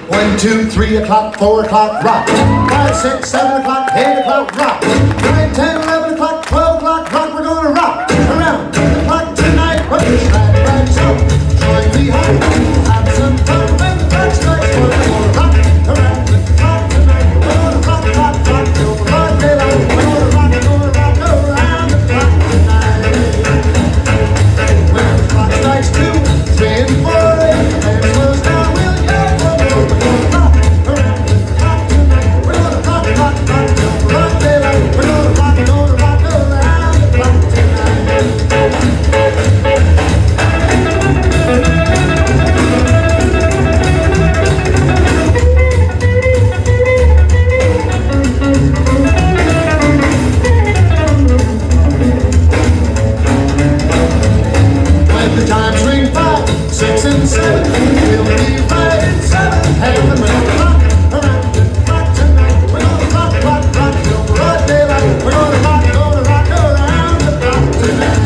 1, 2, 3 o'clock, 4 o'clock, rock. 5, 6, 7 o'clock, 8 o'clock, rock. 9, 10, 11 o'clock, 12 o'clock, rock. We're gonna rock around the clock tonight. Put your slide right so join me home. Have some fun when the clock strikes. We're gonna rock around the clock tonight. We're gonna rock, rock, rock till broad daylight. We're gonna rock around the clock tonight. When the clock strikes 2, 3, and 4, and it slows down, we'll yell for more. We're gonna rock around the clock tonight. We're gonna rock, rock, rock till broad daylight. We're gonna rock around the clock tonight. When the times ring 5, 6, and 7, we'll be right in 7th heaven. We're gonna rock around the clock tonight. We're gonna rock, rock, rock till broad daylight. We're gonna rock around the clock tonight.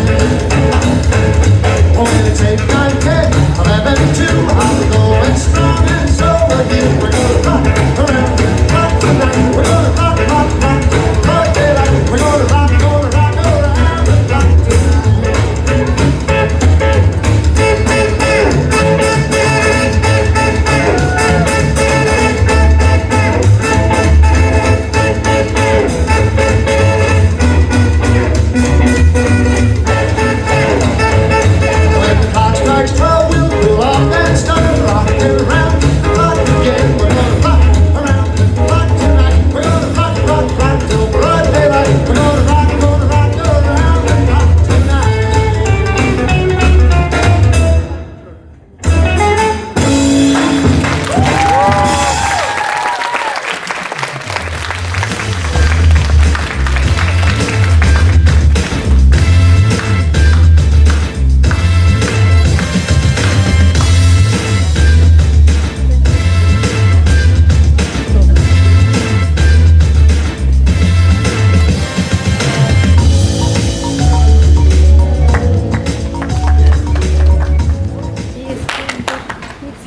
Oh, when it's 8, 9, 10, 11, 2, how we're going strong and so are you. We're gonna rock around the clock tonight. We're gonna rock, rock, rock till broad daylight. We're gonna rock around the clock tonight. When the clock strikes 12, we'll pull off and start rocking around the clock again. We're gonna rock around the clock tonight. We're gonna rock, rock, rock till broad daylight. We're gonna rock around the clock tonight.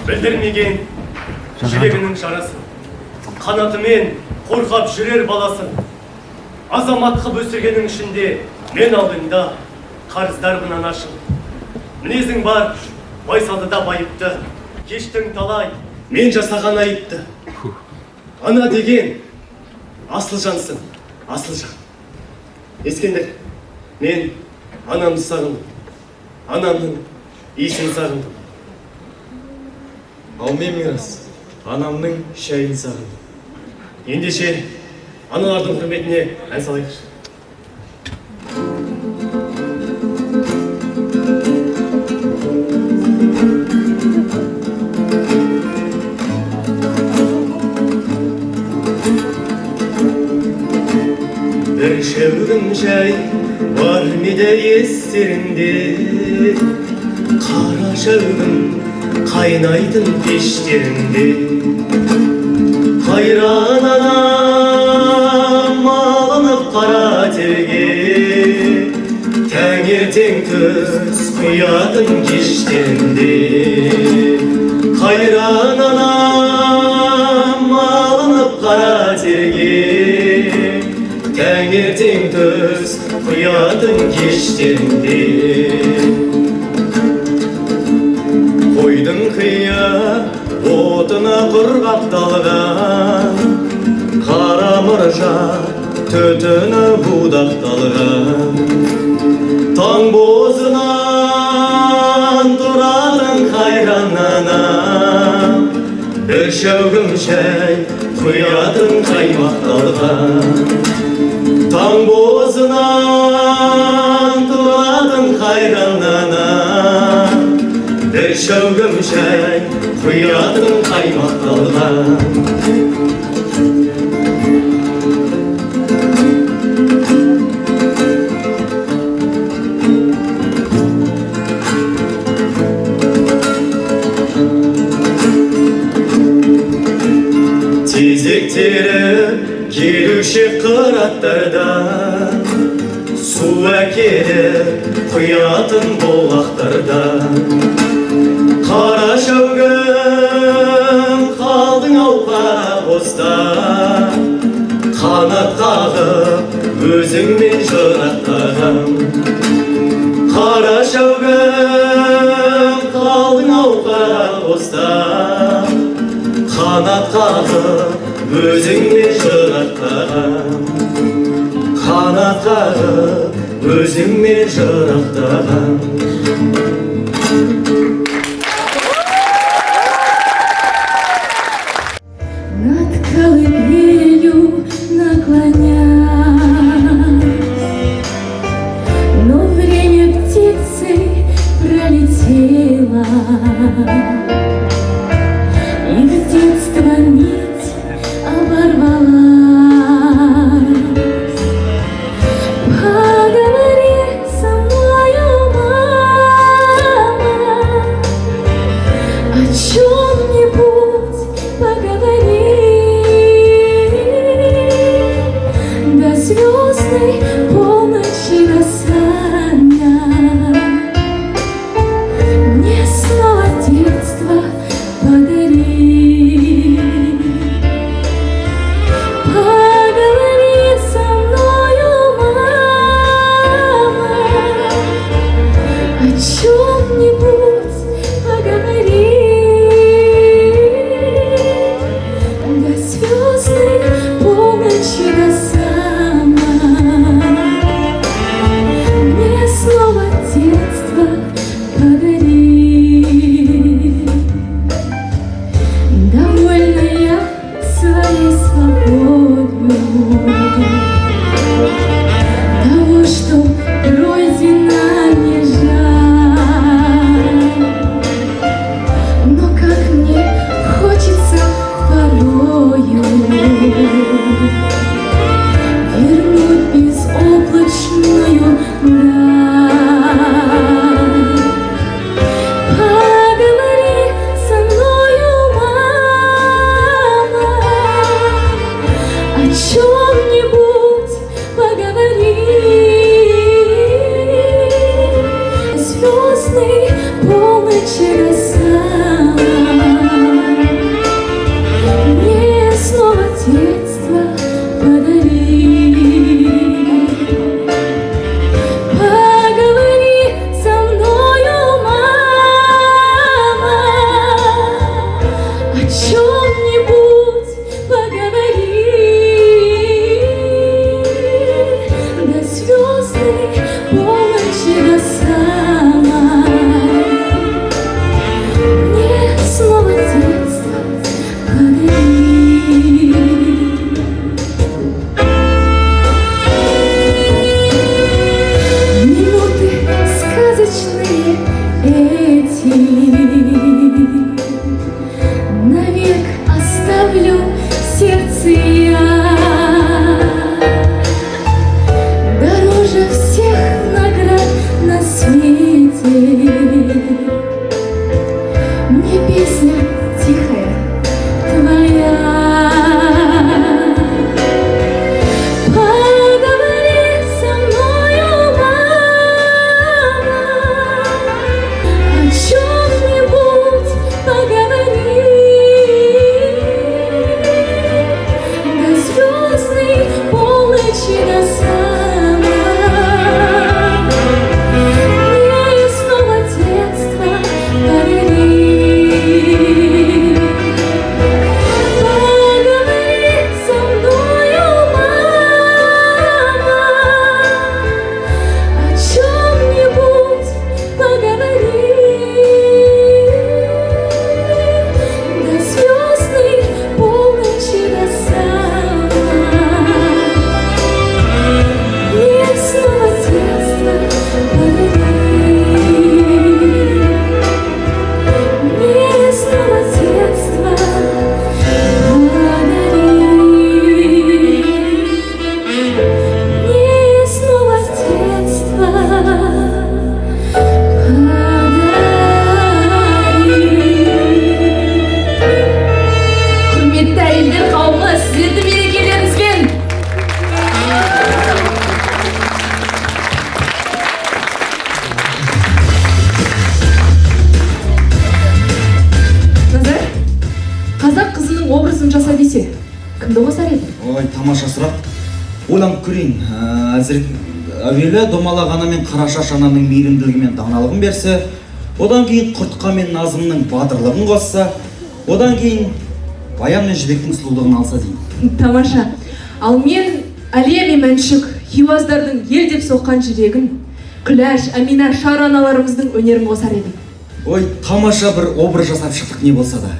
білдірмеген жүрегінің жарасын, қанатымен қорғап жүрер баласын. Азамат қып өсіргенің ішінде мен алдыңда қарыздар бұнан ашыл. Мінезің бар, байсалды да байыпты, кештің талай, мен жасаған айыпты. Ана деген асыл жансың, асыл жан. Ескендір, мен анамды сағындым, анамның иісін сағындым. Ал мен Мирас, анамның шайын сағындым. Ендеше аналардың құрметіне ән салайықшы. Бір шәугім шай бар меді естерінде, қара шәугім қайнайтын пештерінде. Қайран анам алынып қара терге, таңертең түс құятын кештерінде. Қайран анам алынып қара терге, таңертең түс құятын кештерінде. Қойдың қия отына құрғақталған, қара мұржа түтіні будақталған. Таң бозынан тұратын қайран анам, бір шәугім шай құятын қаймақталған. Таң бозынан тұратын қайран анам, бір шәугім шай құятын қаймақталған. Тезектері келуші қыраттардан, су әкеліп құятын бұлақтардан. Қара шәугім қалдың қанат қағып өзіңмен жырақтаған, қанат қағып өзіңмен жырақтаған. Над колыбелью наклонясь, но время птицы пролетело, и в детство нить оборвалась. Поговори со мною, мама, о чем-нибудь поговори. До звездной полночи касания мне снова детство подари. Поговори со мною, мама, о чем-нибудь поговори. До звездной полночи касания мне снова детство подари. Довольна я своей свободою, того, что пройдено не жаль. Но как мне хочется порою вернуть безоблачную даль. Поговори со мною, мама, о чем-нибудь поговори. Звездной полночи касания мне снова детство подари. Поговори со мною, мама, о чем-нибудь поговори. До звездной полночи касания мне снова детство подари. Минуты сказочные эти навек оставлю в сердце я. Дороже всех наград на свете мне песня тихая твоя. Поговори со мною, мама, о чем-нибудь поговори. До звездной полночи касания мне снова детство подари. Поговори со мною, мама, о чем-нибудь поговори. До звездной полночи касания мне снова детство подари. Мне снова детство құрметті әйелдер қауымы, сіздерді мерекелеріңізбен. Назар, қазақ қызының образын жаса десе, кімді қосар еді? Ой, тамаша сұрақ. Ойланып көрейін. Әуелі домалақ ана мен қарашаш ананың мейірімділігі мен даналығын берсе, одан кейін құртқа мен назымның батырлығын қосса, одан кейін Баян мен жібектің сұлулығын алса деймін. Тамаша. Ал мен Әлия мен Мәншүк, хиуаздардың ел деп соққан жүрегін, Күләш, Амина, Шар аналарымыздың өнерін қосар едім. Ой, тамаша бір образ жасап шықтық не болса да.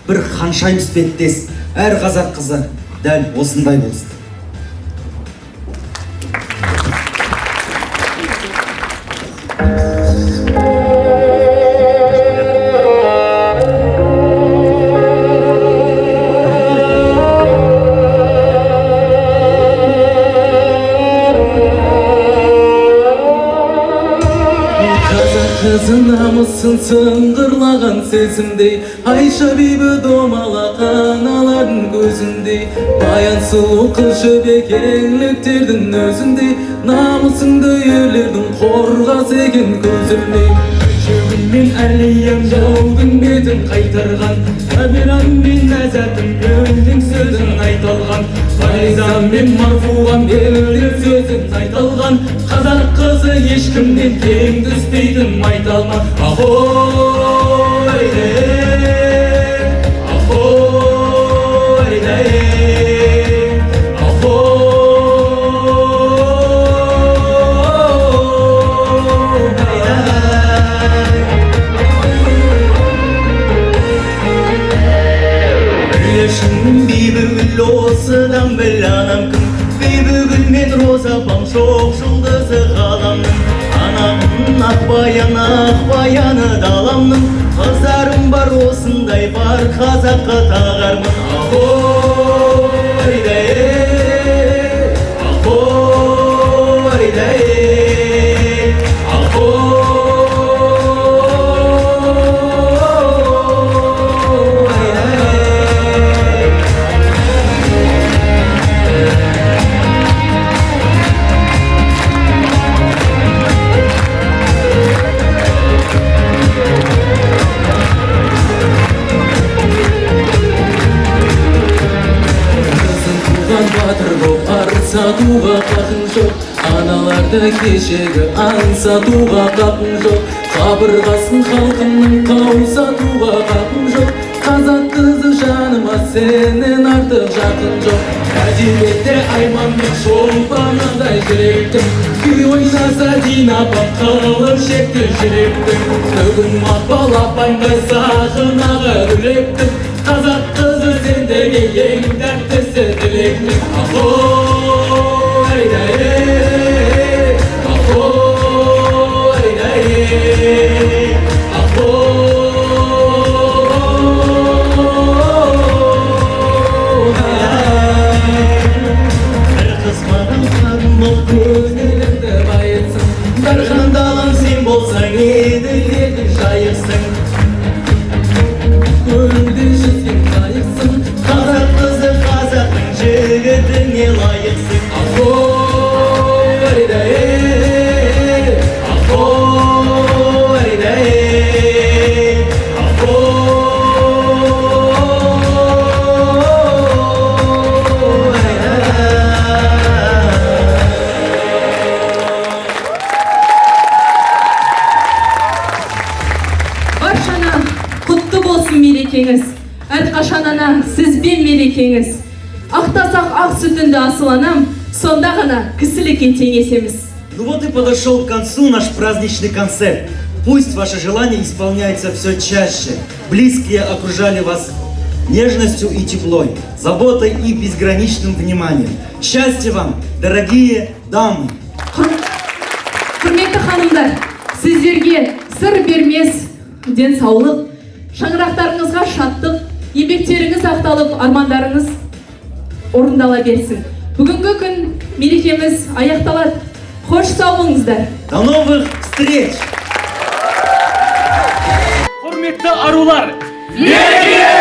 Бір ханшайым іспеттес, әр қазақ қызы дәл осындай болсын. Қызы намысын сыңғырлаған сезімдей, Айша бибі домалаған алардың көзіндей, Баян сұлу қыз жібек еңліктердің өзіндей, намысыңды ерлердің қорғас екен көзілмей. Жүгін мен Әлиям жаудың бетін қайтарған, Әбирам мен Нәзәтім өлдің сөзін айталған, Файзам мен Марфуғам елдер сөзін айталған, қазақ қызы ешкімден тең түспейтін майталма. Ахой де, ахой де, Бибігүл осыдан біл анам кім, Бибігүл мен Роза бам шоқ жұлдызы ғаламның, Анамның ақ баяны даламның, Қыздарым бар осындай бар қазаққа тағармын. Ахой да ахой да батыр боп арсатуға қақың жоқ, аналарды кешегі аңсатуға қақың жоқ, қабырғасын халқымның қаусатуға қақың жоқ, қазақ қызы жаныма сенен артық жақын жоқ. Әдебиетте Айман мен Шолпанындай жүректің, күй ойнаса Дина апам қалып шекті жүректің, бүгін Мақпал апайға сағынаға гүлектің, қазақ қызы сендерге ең тәттісі тілектің. Ахой да ахой да Бір қыз маған қарын боп көңілімді байытсын, бір қандалам сен болсаң еді елдің жайықсың. Көлде жүзген қайықсың, Қазақ қызы қазақтың жігітіне лайықсың. Ахой да ахой да Баршана құтты болсын мерекеңіз. Әрқашан ана сізбен мерекеңіз. Ақтасақ ақ сүтінді асыланам, сонда ғана кісілікке теңесеміз. Ну вот и подошел к концу наш праздничный концерт. Пусть ваши желания исполняются все чаще. Близкие окружали вас нежностью и теплой, заботой и безграничным вниманием. Счастья вам, дорогие дамы! Құрметті ханымдар, сіздерге сыр бермес денсаулық, шаңырақтарыңызға шаттық, еңбектеріңіз ақталып, армандарыңыз орындала берсін. Бүгінгі күн мерекеміз аяқталады. Қош сау болыңыздар. До новых встреч! Құрметті арулар, мереке